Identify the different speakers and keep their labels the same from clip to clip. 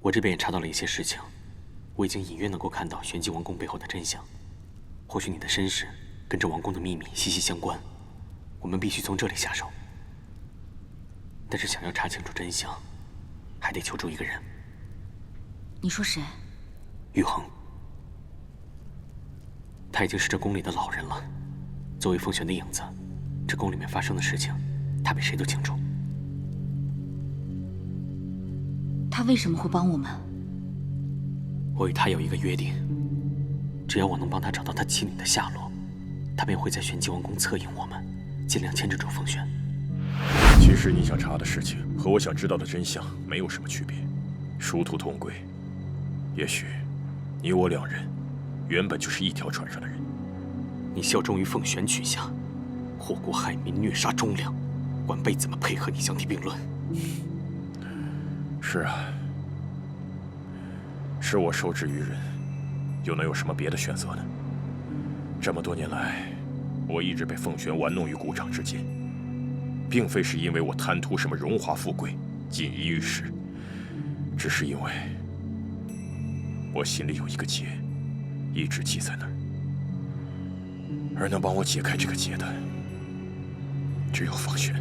Speaker 1: 我这边也查到了一些事情，我已经隐约能够看到玄机王宫背后的真相。或许你的身世跟这王宫的秘密息息相关，我们必须从这里下手。但是想要查清楚真相，还得求助一个人。
Speaker 2: 你说谁？
Speaker 1: 玉衡。他已经是这宫里的老人了。作为凤璇的影子，这宫里面发生的事情，他比谁都清楚。
Speaker 2: 他为什么会帮我们？
Speaker 1: 我与他有一个约定，只要我能帮他找到他妻女的下落，他便会在玄机王宫策应我们，尽量牵制住凤璇。
Speaker 3: 其实你想查的事情和我想知道的真相没有什么区别，殊途同归。也许你我两人原本就是一条船上的人。
Speaker 1: 你效忠于凤璇曲下，祸国害民，虐杀忠良，晚辈怎么配合你相提并论？
Speaker 3: 是啊，是我受制于人，又能有什么别的选择呢？这么多年来，我一直被凤璇玩弄于股掌之间，并非是因为我贪图什么荣华富贵、锦衣玉食，只是因为我心里有一个结，一直系在那儿。而能帮我解开这个结的，只有凤璇，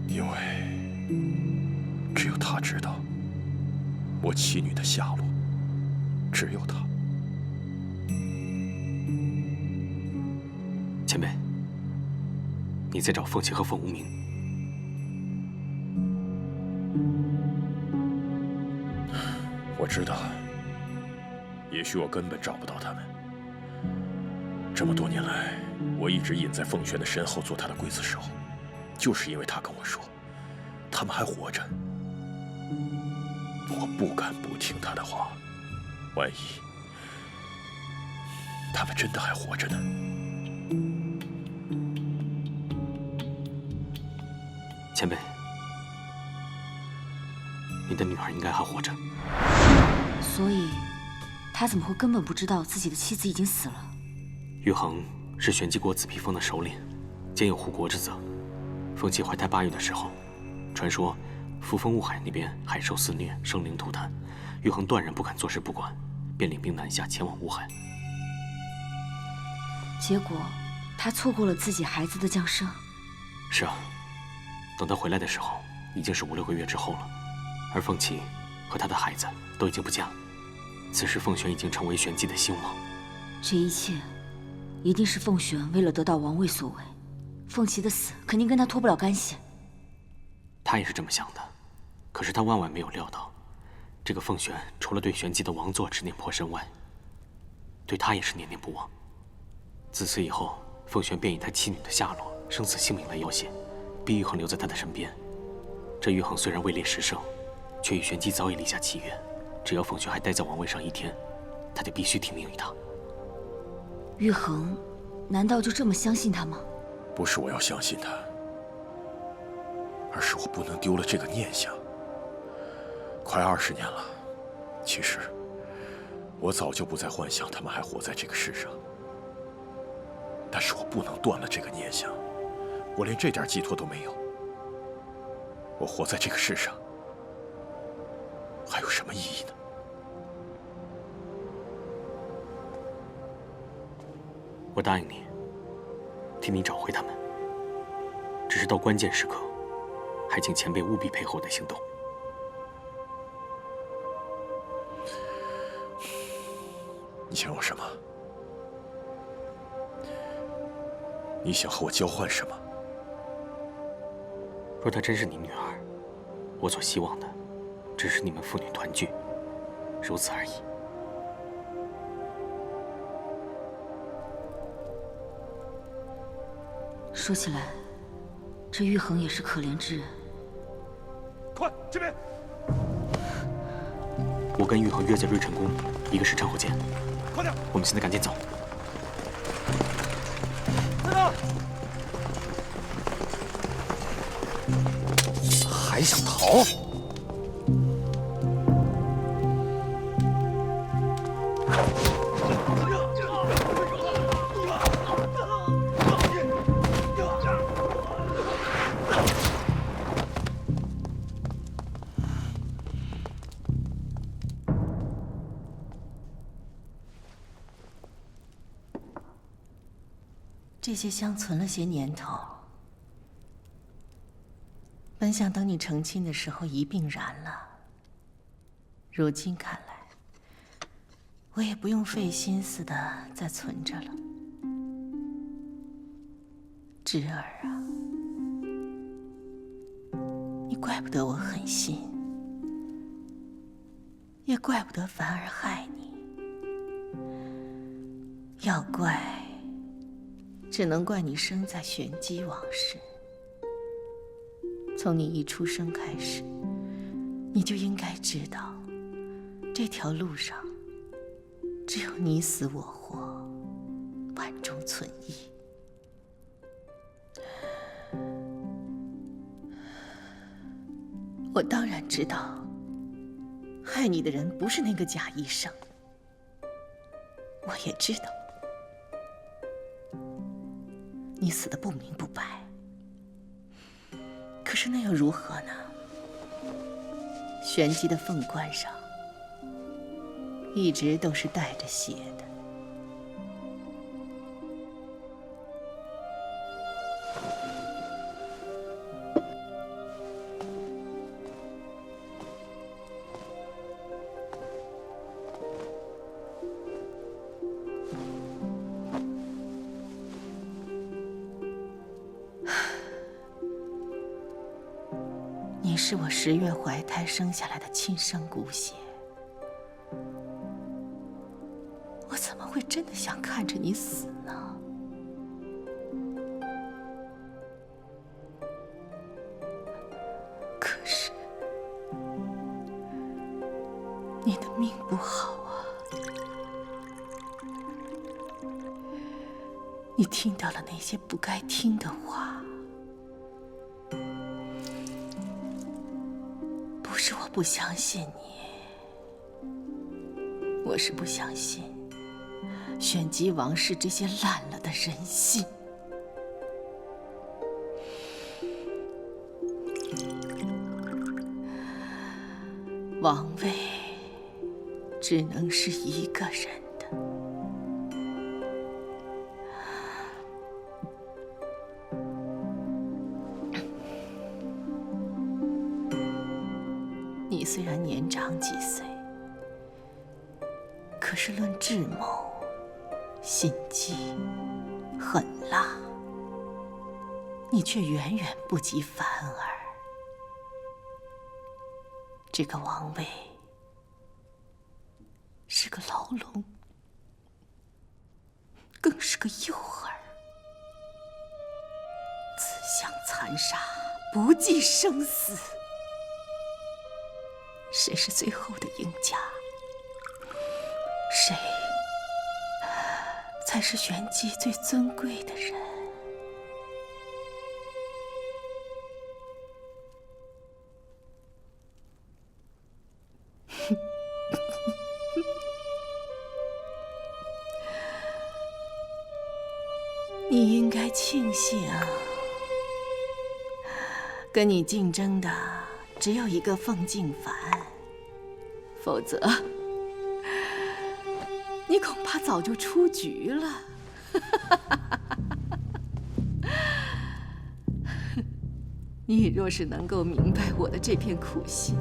Speaker 3: 因为只有她知道我妻女的下落，只有她。
Speaker 1: 前辈，你在找凤琪和凤无名？
Speaker 3: 我知道，也许我根本找不到他们。这么多年来，我一直隐在凤璇的身后做他的刽子手，就是因为他跟我说，他们还活着。我不敢不听他的话，万一他们真的还活着呢？
Speaker 1: 前辈，你的女儿应该还活着。
Speaker 2: 所以，他怎么会根本不知道自己的妻子已经死了？
Speaker 1: 玉衡是玄机国紫披峰的首领，兼有护国之责。凤琪怀胎8月的时候，传说扶风雾海那边海兽肆虐，生灵涂炭，玉衡断然不敢坐视不管，便领兵南下前往雾海。
Speaker 2: 结果，他错过了自己孩子的降生。
Speaker 1: 是啊，等他回来的时候，已经是5、6个月之后了，而凤琪和他的孩子都已经不见了。此时凤璇已经成为玄机的兴亡。
Speaker 2: 这一切，一定是凤璇为了得到王位所为。凤琪的死肯定跟他脱不了干系。
Speaker 1: 他也是这么想的，可是他万万没有料到，这个凤璇除了对玄机的王座执念颇深外，对他也是念念不忘。自此以后，凤璇便以他妻女的下落、生死性命来要挟，逼玉衡留在他的身边。这玉衡虽然位列10胜，却与玄机早已立下契约，只要凤璇还待在王位上1天，他就必须听命于他。
Speaker 2: 玉衡，难道就这么相信他吗？
Speaker 3: 不是我要相信他，而是我不能丢了这个念想。快20年了，其实我早就不再幻想他们还活在这个世上，但是我不能断了这个念想，我连这点寄托都没有。我活在这个世上，还有什么意义呢？
Speaker 1: 我答应你，替你找回他们。只是到关键时刻，还请前辈务必配合我的行动。
Speaker 3: 你想要什么？你想和我交换什么？
Speaker 1: 若她真是你女儿，我所希望的，只是你们父女团聚，如此而已。
Speaker 2: 说起来，这玉衡也是可怜之人。
Speaker 3: 快这边！
Speaker 1: 我跟玉衡约在瑞辰宫1个时辰后见。
Speaker 3: 快点！
Speaker 1: 我们现在赶紧走。
Speaker 3: 在哪？
Speaker 4: 还想逃？这些香存了些年头，本想等你成亲的时候一并燃了。如今看来，我也不用费心思的再存着了。侄儿啊，你怪不得我狠心，也怪不得凡儿害你。要怪，只能怪你生在玄机王室。从你一出生开始，你就应该知道，这条路上只有你死我活，万中存一。我当然知道，害你的人不是那个假医生，我也知道你死得不明不白。可是那又如何呢？玄机的凤冠上一直都是带着血的。你是我10月怀胎生下来的亲生骨血，我怎么会真的想看着你死呢？可是你的命不好啊，你听到了那些不该听的话。不是我不相信你，我是不相信玄机王室这些烂了的人心。王位只能是一个人的。你虽然年长几岁，可是论智谋、心机、狠辣，你却远远不及凡儿。这个王位是个牢笼，更是个诱饵，自相残杀，不计生死。谁是最后的赢家？谁才是玄机最尊贵的人？你应该庆幸，跟你竞争的只有一个凤静凡，否则你恐怕早就出局了。你若是能够明白我的这片苦心，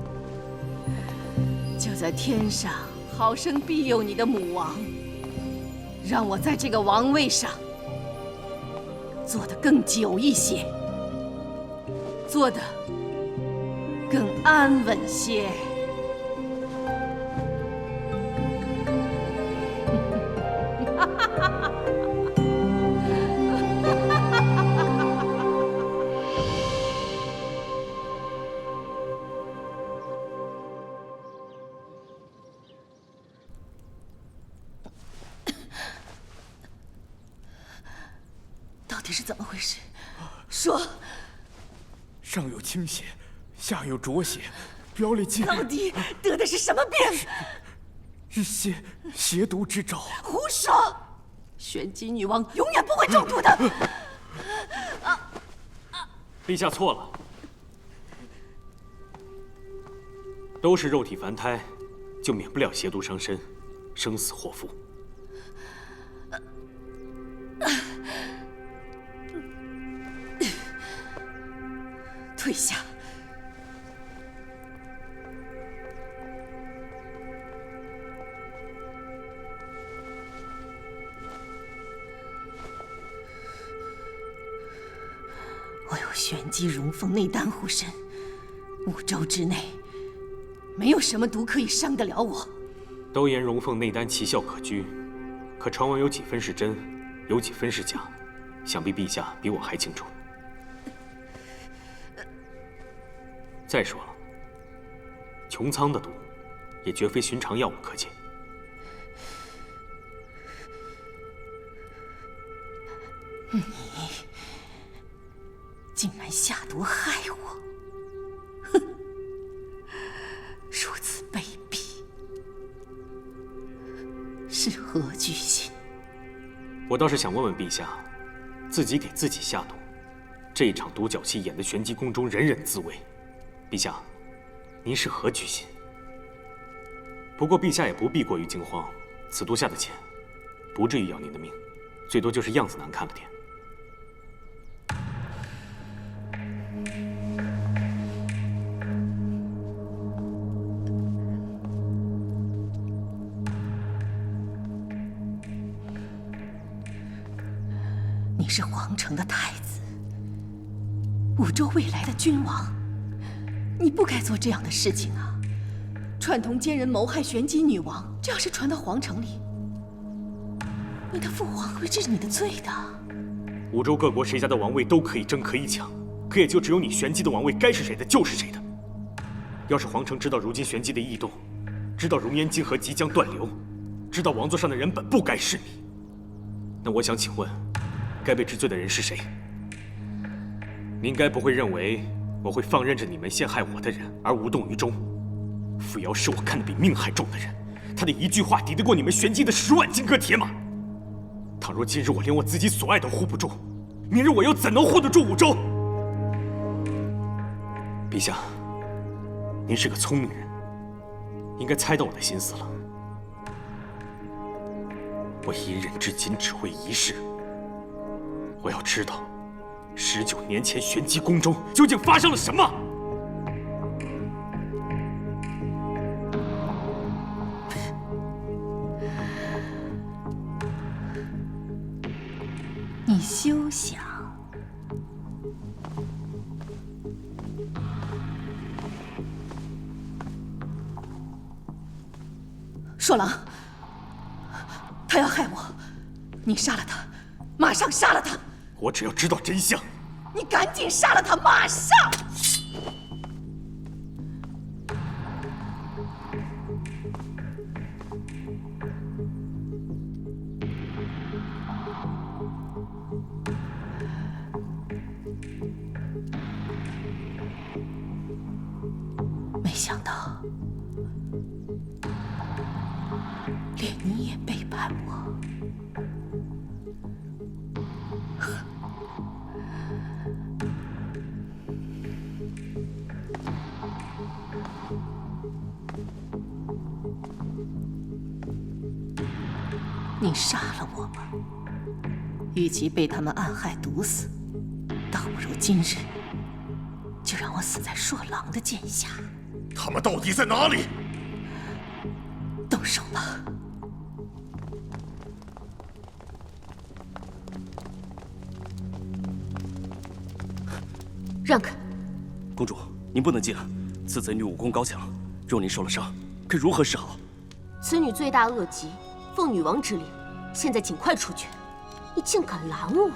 Speaker 4: 就在天上好生庇佑你的母王，让我在这个王位上做得更久一些，做得更安稳些。到底是怎么回事？说。
Speaker 5: 上有倾血，下有浊血，表里皆
Speaker 4: 到底得的是什么病？
Speaker 5: 是邪毒之兆。
Speaker 4: 胡说！玄机女王永远不会中毒的。
Speaker 1: 陛下错了，都是肉体凡胎，就免不了邪毒伤身，生死祸福。
Speaker 4: 退下。我有玄机荣凤内丹护身，5周之内，没有什么毒可以伤得了我。
Speaker 1: 都言荣凤内丹奇效可居，可传闻有几分是真，有几分是假，想必陛下比我还清楚。再说了，穹苍的毒，也绝非寻常药物可解。
Speaker 4: 你竟然下毒害我！哼，如此卑鄙，是何居心？
Speaker 1: 我倒是想问问陛下，自己给自己下毒，这一场独角戏演得玄机宫中人人自危。陛下，您是何居心？不过陛下也不必过于惊慌，此毒下的浅，不至于要您的命，最多就是样子难看了点。
Speaker 4: 你是皇城的太子，5周未来的君王，你不该做这样的事情啊！串通奸人谋害玄机女王，这要是传到皇城里，你的父皇会治你的罪的。
Speaker 1: 5州各国谁家的王位都可以争，可以抢，可也就只有你玄机的王位该是谁的就是谁的。要是皇城知道如今玄机的异动，知道熔岩晶河即将断流，知道王座上的人本不该是你，那我想请问，该被治罪的人是谁？您该不会认为我会放任着你们陷害我的人而无动于衷？傅瑶是我看得比命还重的人，他的一句话抵得过你们玄机的10万金戈铁马。倘若今日我连我自己所爱都护不住，明日我又怎能护得住5州？陛下，您是个聪明人，应该猜到我的心思了。我隐忍至今只为一事，我要知道19年前玄机宫中究竟发生了什么。
Speaker 4: 你休想！硕郎，他要害我，你杀了他，马上杀了他！
Speaker 1: 我只要知道真相。
Speaker 4: 你赶紧杀了他，马上！没想到，连你也背叛我。你杀了我吧，与其被他们暗害毒死，倒不如今日就让我死在硕郎的剑下。
Speaker 3: 他们到底在哪里？
Speaker 4: 动手吧！
Speaker 6: 让开！
Speaker 7: 公主，您不能进来。此贼女武功高强，若您受了伤，该如何是好？
Speaker 6: 此女罪大恶极，奉女王之令，现在尽快出去！你竟敢拦我！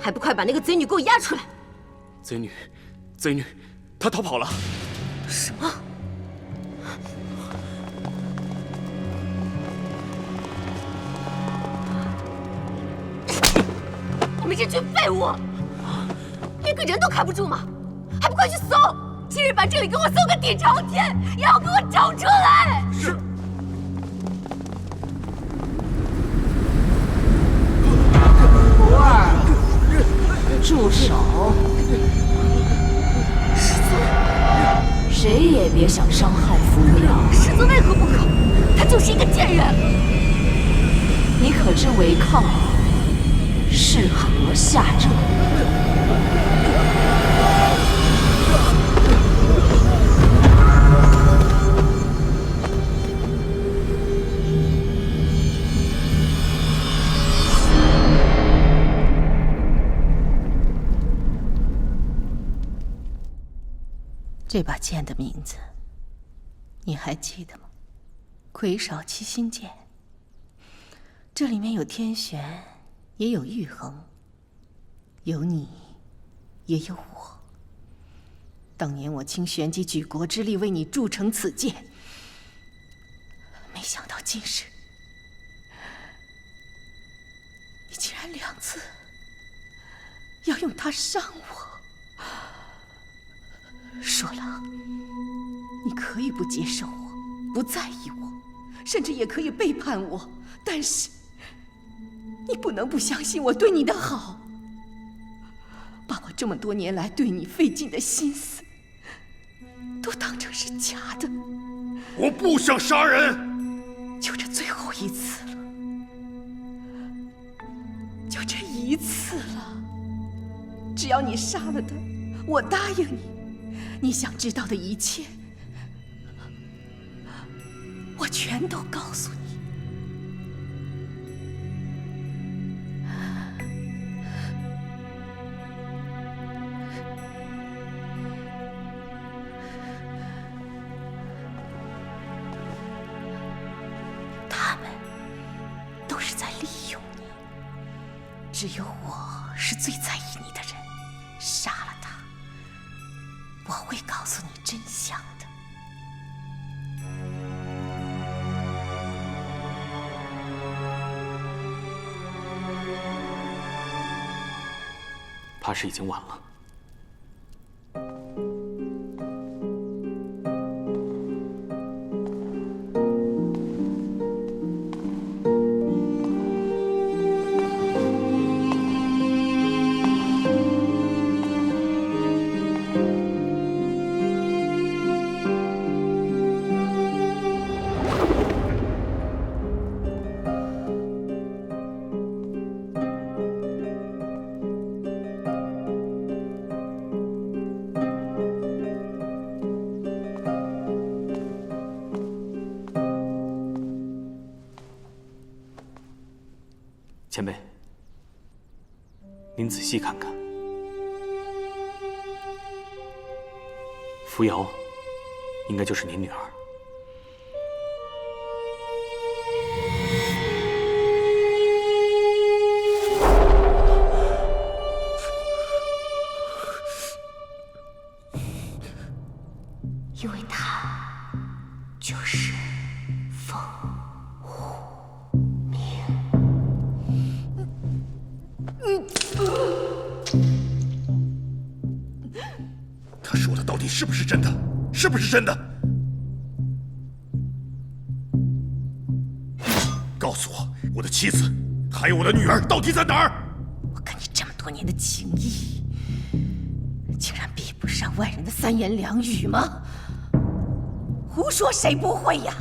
Speaker 6: 还不快把那个贼女给我押出来！
Speaker 7: 贼女，她逃跑了。
Speaker 6: 什么？你们这群废物，连个人都看不住吗？还不快去搜！今日把这里给我搜个底朝天，也要给我找出来！
Speaker 3: 是。
Speaker 2: 不二，住手！
Speaker 6: 师尊，
Speaker 2: 谁也别想伤害扶摇。
Speaker 6: 师尊为何不可？他就是一个贱人！
Speaker 2: 你可知违抗是河下者。
Speaker 4: 这把剑的名字，你还记得吗？魁少七星剑。这里面有天玄，也有玉衡，有你，也有我。当年我倾玄机举国之力为你铸成此剑，没想到今日你竟然2次要用它伤我。说了，你可以不接受我，不在意我，甚至也可以背叛我，但是你不能不相信我对你的好，把我这么多年来对你费尽的心思都当成是假的。
Speaker 3: 我不想杀人，
Speaker 4: 就这最后一次了，就这一次了。只要你杀了他，我答应你。你想知道的一切，我全都告诉你。他们都是在利用你，只有我是最在意你的人。杀了他，我会告诉你真相的。
Speaker 1: 怕是已经晚了。前辈，您仔细看看，扶摇应该就是您女儿。
Speaker 2: 因为她就是凤虎鸣。
Speaker 3: 他说的到底是不是真的？是不是真的？告诉我，我的妻子还有我的女儿到底在哪儿？
Speaker 4: 我跟你这么多年的情谊，竟然比不上外人的3言2语吗？胡说，谁不会呀？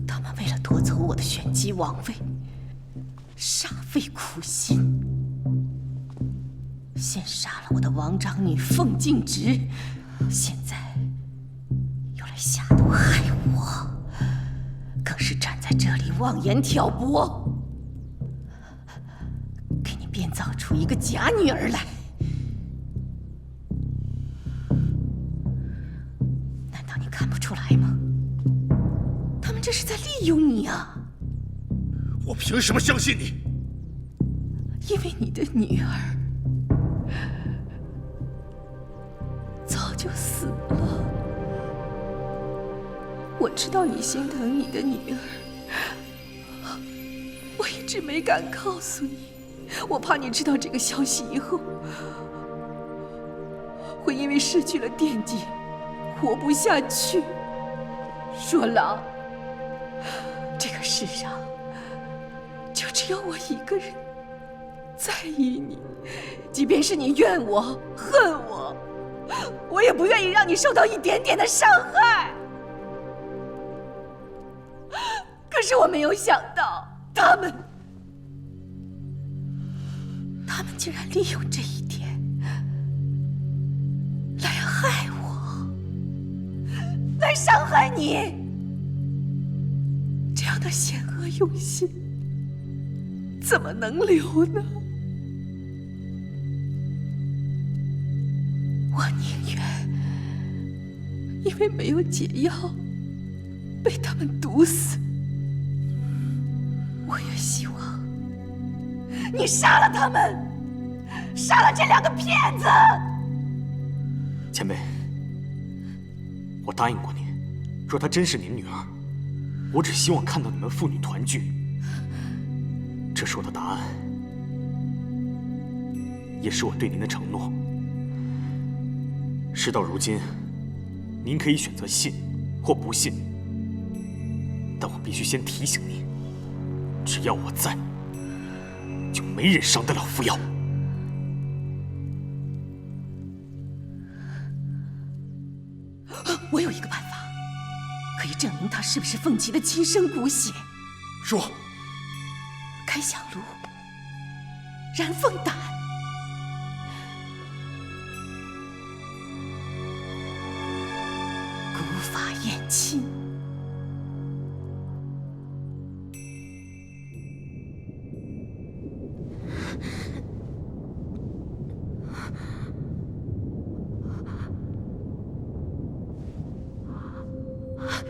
Speaker 4: 他们为了夺走我的玄机王位，煞费苦心，先杀了我的王长女凤静直，现在又来下毒害我，更是站在这里妄言挑拨，给你编造出一个假女儿来。难道你看不出来吗？他们这是在利用你啊！
Speaker 3: 我凭什么相信你？
Speaker 4: 因为你的女儿早就死了。我知道你心疼你的女儿，我一直没敢告诉你，我怕你知道这个消息以后，会因为失去了惦记，活不下去。说郎，这个世上就只有我一个人在意你，即便是你怨我、恨我，我也不愿意让你受到一点点的伤害。可可是我没有想到，他们竟然利用这一点来害我，来伤害你。这样的险恶用心，怎么能留呢？我宁愿因为没有解药被他们毒死，我也希望你杀了他们，杀了这2个骗子。
Speaker 1: 前辈，我答应过您，若她真是您女儿，我只希望看到你们父女团聚。这是我的答案，也是我对您的承诺。事到如今，您可以选择信或不信，但我必须先提醒您，只要我在，就没人伤得了扶摇。
Speaker 4: 我有一个办法，可以证明他是不是凤琪的亲生骨血。
Speaker 5: 说。
Speaker 4: 开香炉，燃凤胆，古法验亲。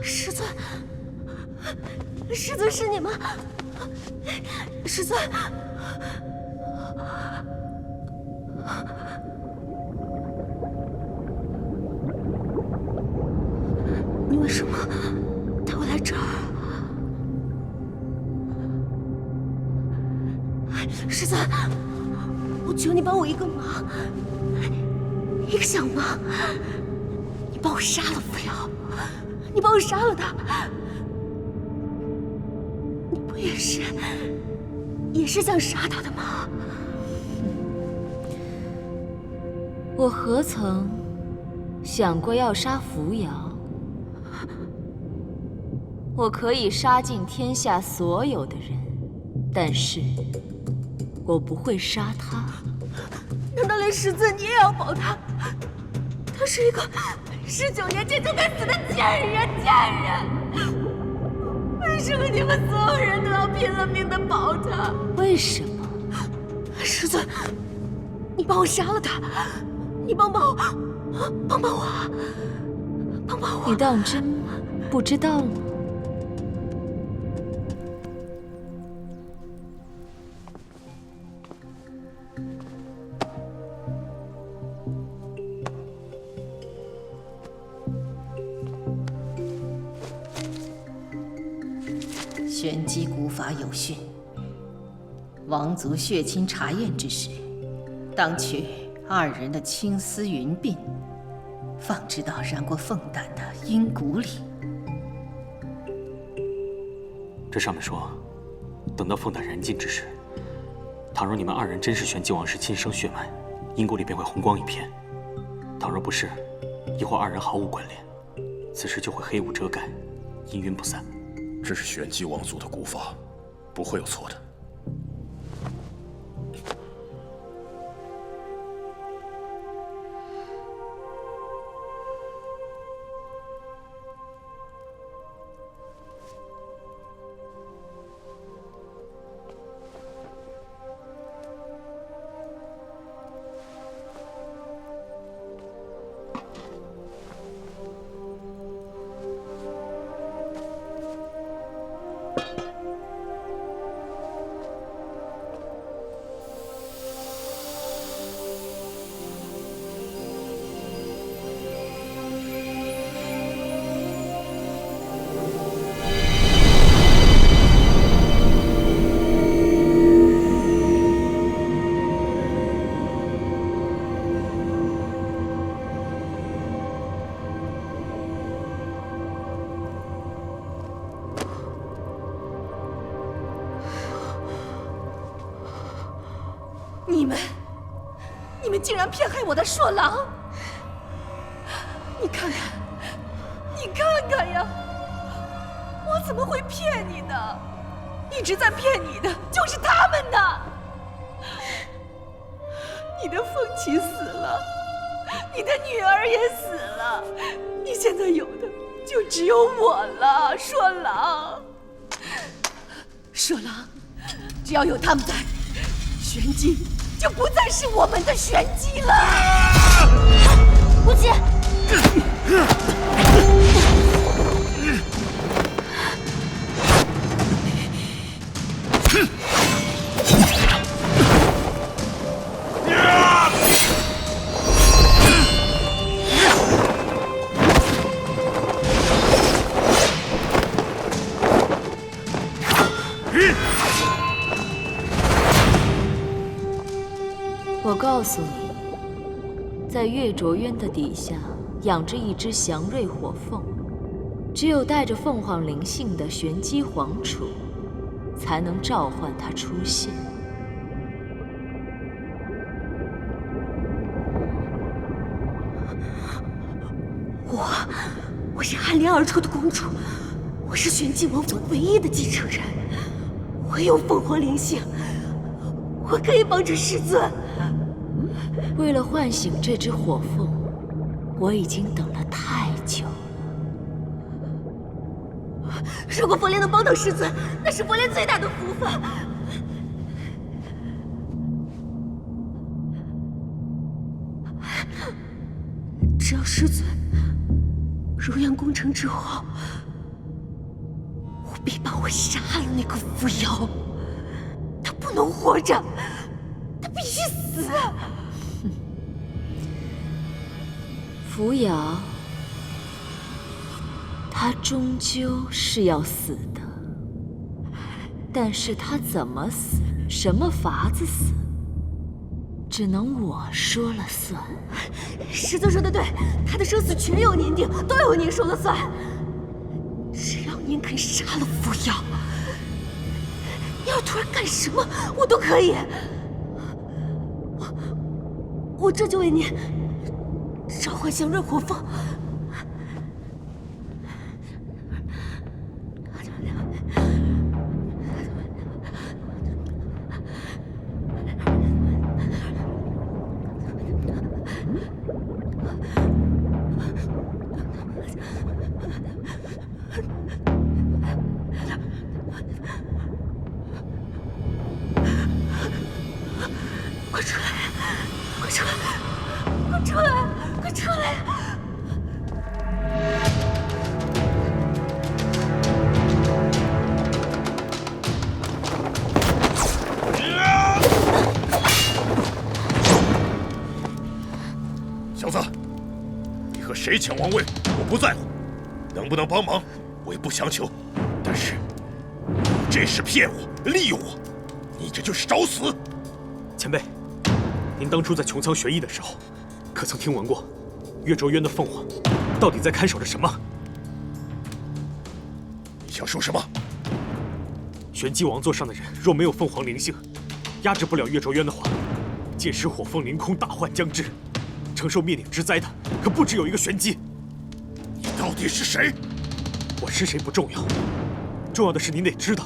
Speaker 6: 师尊，师尊是你吗？师尊，你为什么带我来这儿？师尊，我求你帮我一个忙，一个小忙，你帮我杀了扶摇，你帮我杀了他。你不也是想杀他的吗？
Speaker 2: 我何曾想过要杀扶摇？我可以杀尽天下所有的人，但是我不会杀他。
Speaker 6: 难道连师尊你也要保他？他是一个19年前就该死的贱人！为什么你们所有人都要拼了命的保他？
Speaker 2: 为什么？
Speaker 6: 师尊，你帮我杀了他，你帮帮我！
Speaker 2: 你当真不知道了吗？
Speaker 4: 玄机古法有训，王族血亲查验之时，当取2人的青丝云鬓，放置到染过凤胆的阴骨里。
Speaker 1: 这上面说，等到凤胆燃尽之时，倘若你们2人真是玄机王氏亲生血脉，阴骨里便会红光一片；倘若不是，亦或2人毫无关联，此时就会黑雾遮盖，阴云不散。
Speaker 3: 这是玄机王族的古法，不会有错的。
Speaker 4: 你们竟然骗害我的硕郎！你看看呀，我怎么会骗你呢？一直在骗你的就是他们呢。你的凤琪死了，你的女儿也死了，你现在有的就只有我了，硕郎。硕郎，只要有他们在，玄机就不再是我们的玄机了。
Speaker 6: 无极，
Speaker 2: 我告诉你，在月卓渊的底下养着一只祥瑞火凤，只有带着凤凰灵性的玄机皇储，才能召唤它出现。
Speaker 6: 我是寒莲而出的公主，我是玄机王府唯一的继承人，我有凤凰灵性，我可以帮着师尊。
Speaker 2: 为了唤醒这只火凤，我已经等了太久了。
Speaker 6: 如果佛莲能帮到师尊，那是佛莲最大的福分。只要师尊如愿攻城之后，务必帮我杀了那个扶摇，他不能活着，他必须死。
Speaker 2: 扶摇，他终究是要死的，但是他怎么死，什么法子死，只能我说了算。
Speaker 6: 师尊说的对，他的生死全由您定，都由您说了算。只要您肯杀了扶摇，你要突然干什么，我都可以。我这就为您召唤祥瑞火凤。快出来！快出来！快出来！快出来！
Speaker 3: 小子，你和谁抢王位，我不在乎，能不能帮忙，我也不强求。但是，这是骗我、利用我，你这就是找死！
Speaker 1: 前辈，您当初在穹苍学艺的时候，可曾听闻过月卓渊的凤凰到底在看守着什么？
Speaker 3: 你想说什么？
Speaker 1: 玄机王座上的人若没有凤凰灵性，压制不了月卓渊的话，届时火凤凌空，大患将至。承受灭顶之灾的可不只有一个玄机。
Speaker 3: 你到底是谁？
Speaker 1: 我是谁不重要，重要的是您得知道，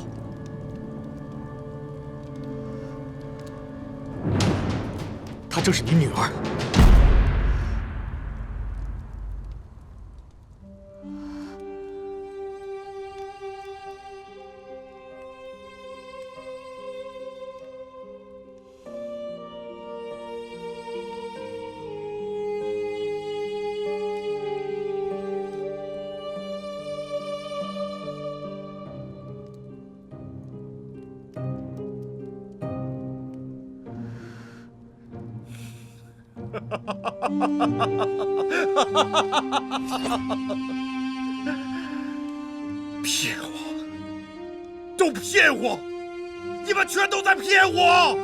Speaker 1: 她正是你女儿。
Speaker 3: 骗我！都骗我！你们全都在骗我！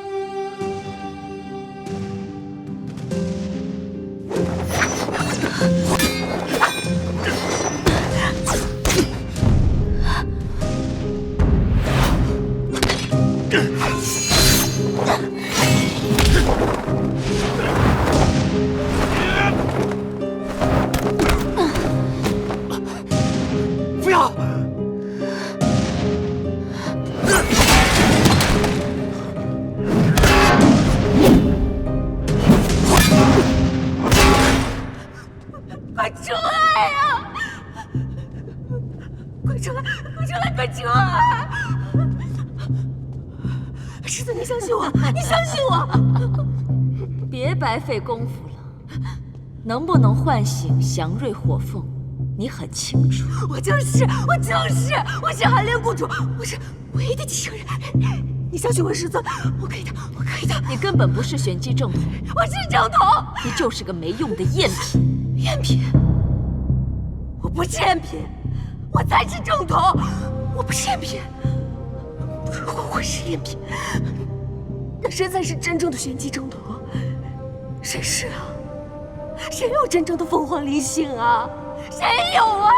Speaker 1: 不要！
Speaker 6: 世子，你相信我，你相信我！
Speaker 2: 别白费功夫了。能不能唤醒祥瑞火凤，你很清楚。
Speaker 6: 我就是，我是寒莲谷主，我是唯一的继承人。你相信我，世子，我可以的，我可以的。
Speaker 2: 你根本不是玄机正统，
Speaker 6: 我是正统，
Speaker 2: 你就是个没用的赝品。
Speaker 6: 赝品？我不是赝品，我才是正统。我不是赝品。如果我是赝品，那谁才是真正的玄机正统？谁是啊？谁有真正的凤凰灵性啊？谁有啊？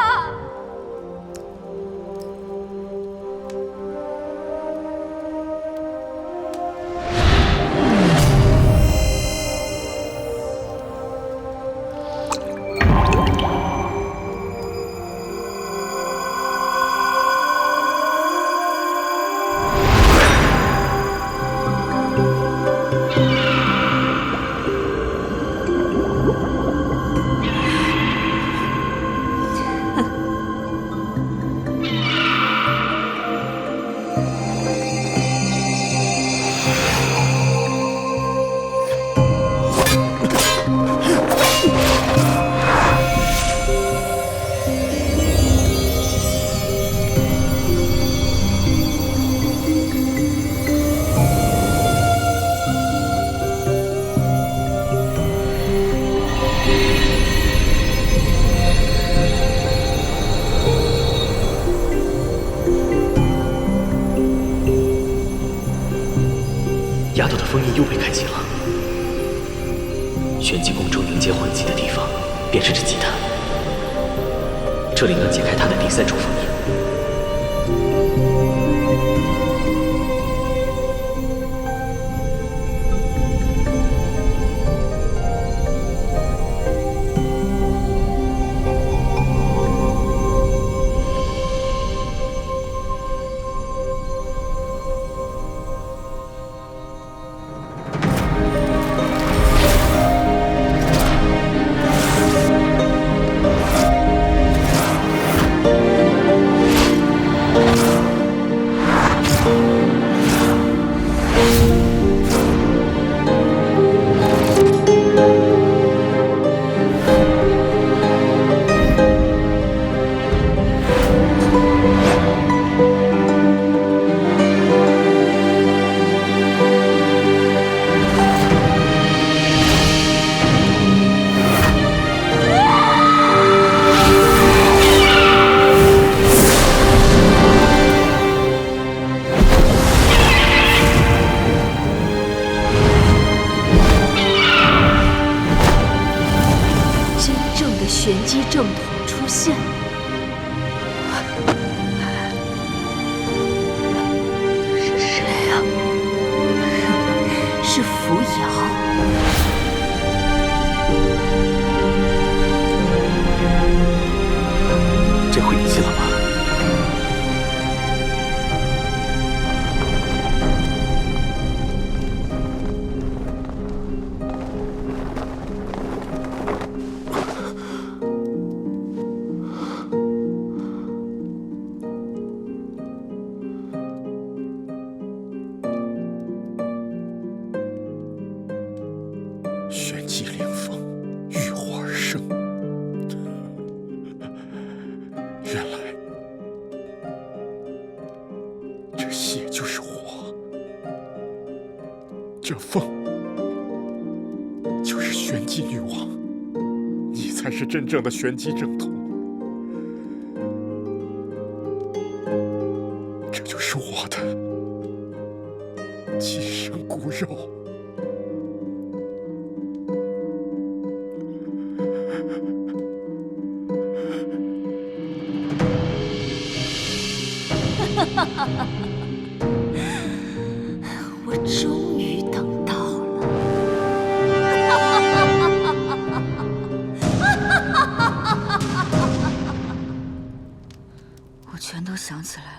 Speaker 1: 丫头的封印又被开启了。玄机宫中凝结魂技的地方，便是这祭坛，这里能解开她的第3重封印。
Speaker 2: 玄机正统出现了。
Speaker 6: 是谁呀？
Speaker 2: 是扶摇。
Speaker 1: 这回你信了吗？
Speaker 3: 玄机灵凤，浴火而生。原来这血就是火，这凤就是玄机女王，你才是真正的玄机正统。这就是我的鸡生骨肉。
Speaker 2: 我终于等到了。
Speaker 6: 我全都想起来了。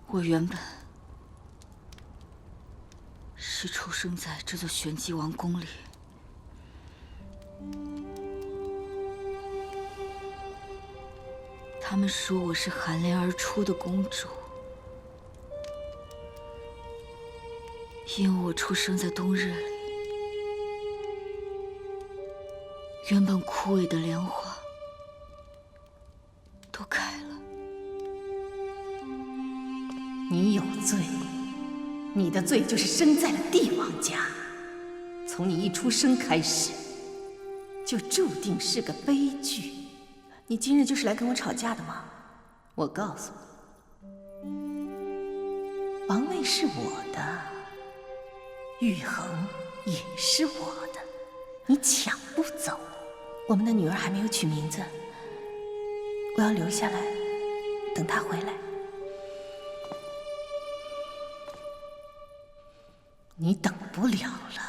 Speaker 6: 我原本是出生在这座玄机王宫里。他们说我是寒莲而出的公主，因为我出生在冬日里，原本枯萎的莲花都开了。
Speaker 4: 你有罪，你的罪就是生在了帝王家，从你一出生开始，就注定是个悲剧。
Speaker 8: 你今日就是来跟我吵架的吗？
Speaker 4: 我告诉你，王位是我的，玉衡也是我的，你抢不走。
Speaker 8: 我们的女儿还没有取名字，我要留下来，等她回来。
Speaker 4: 你等不了了。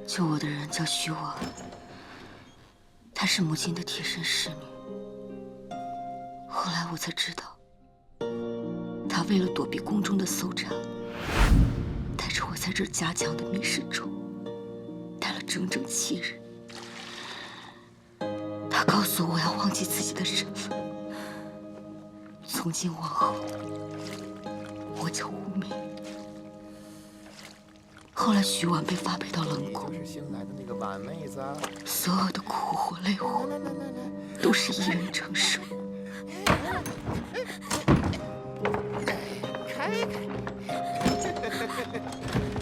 Speaker 6: 救我的人叫徐婉，她是母亲的贴身侍女。后来我才知道，她为了躲避宫中的搜查，带着我在这夹强的密室中待了整整7日。她告诉我要忘记自己的身份，从今往后我叫无名。后来徐婉被发配到冷宫，所有的苦活累活都是一人承受。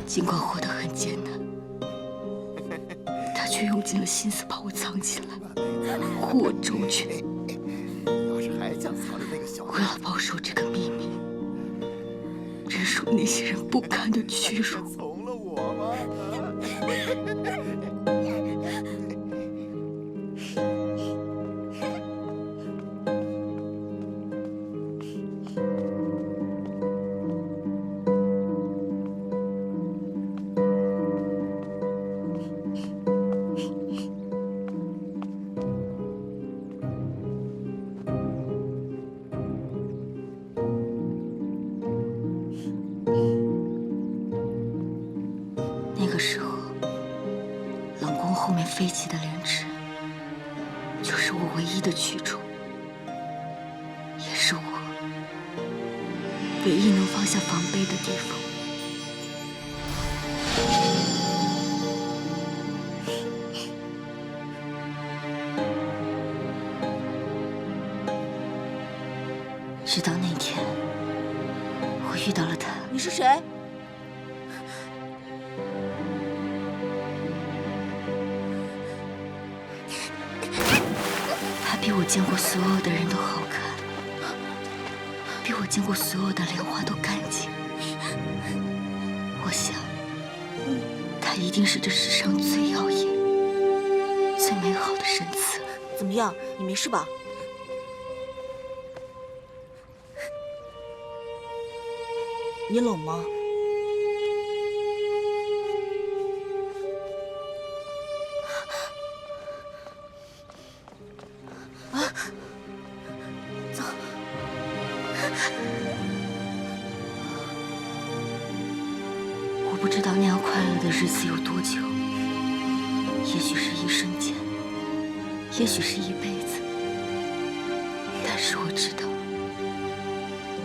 Speaker 6: 尽管活得很艰难，他却用尽了心思把我藏起来，护我周全。为了保守这个秘密，忍受那些人不堪的屈辱。那个时候，冷宫后面飞起的莲池，就是我唯一的去处，也是我唯一能放下防备的地方。直到那天，我遇到了他。
Speaker 8: 你是谁？
Speaker 6: 他比我见过所有的人都好看，比我见过所有的莲花都干净。我想，他一定是这世上最耀眼、最美好的神赐。
Speaker 8: 怎么样？你没事吧？你冷吗？啊！走。
Speaker 6: 我不知道那样快乐的日子有多久，也许是一瞬间，也许是一辈子。但是我知道，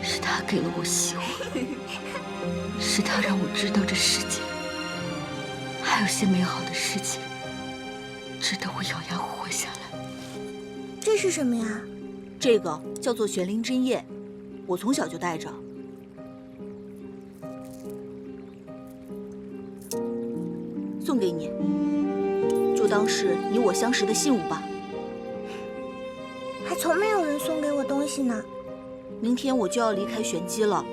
Speaker 6: 是他给了我希望，是他让我知道这世界还有些美好的事情值得我咬牙活下来。
Speaker 8: 这是什么呀？这个叫做玄灵针叶，我从小就带着。送给你，就当是你我相识的信物吧。
Speaker 9: 还从没有人送给我东西呢。
Speaker 8: 明天我就要离开玄机了，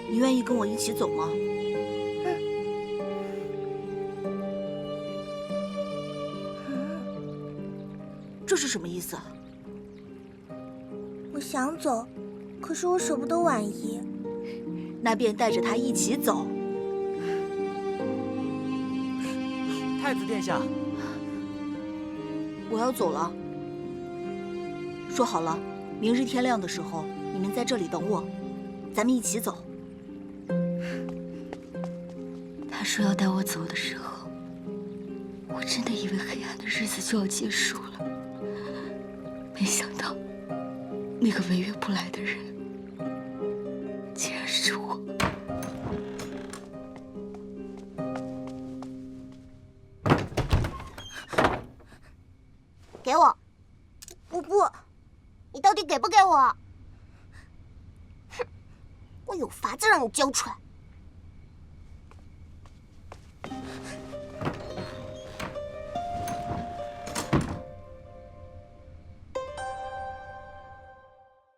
Speaker 8: 你愿意跟我一起走吗？这是什么意思啊？
Speaker 9: 我想走，可是我舍不得婉仪。
Speaker 8: 那便带着她一起走。
Speaker 10: 太子殿下，
Speaker 8: 我要走了。说好了，
Speaker 6: 明日天亮的时候，你们在这里等我，咱们一起走。
Speaker 8: 他说要带我走的时候，我真的以为黑暗的日子就要结束了，没想到那个违约不来的人，竟然是我。
Speaker 9: 给我！我不，你到底给不给我？哼，我有法子让你交出来。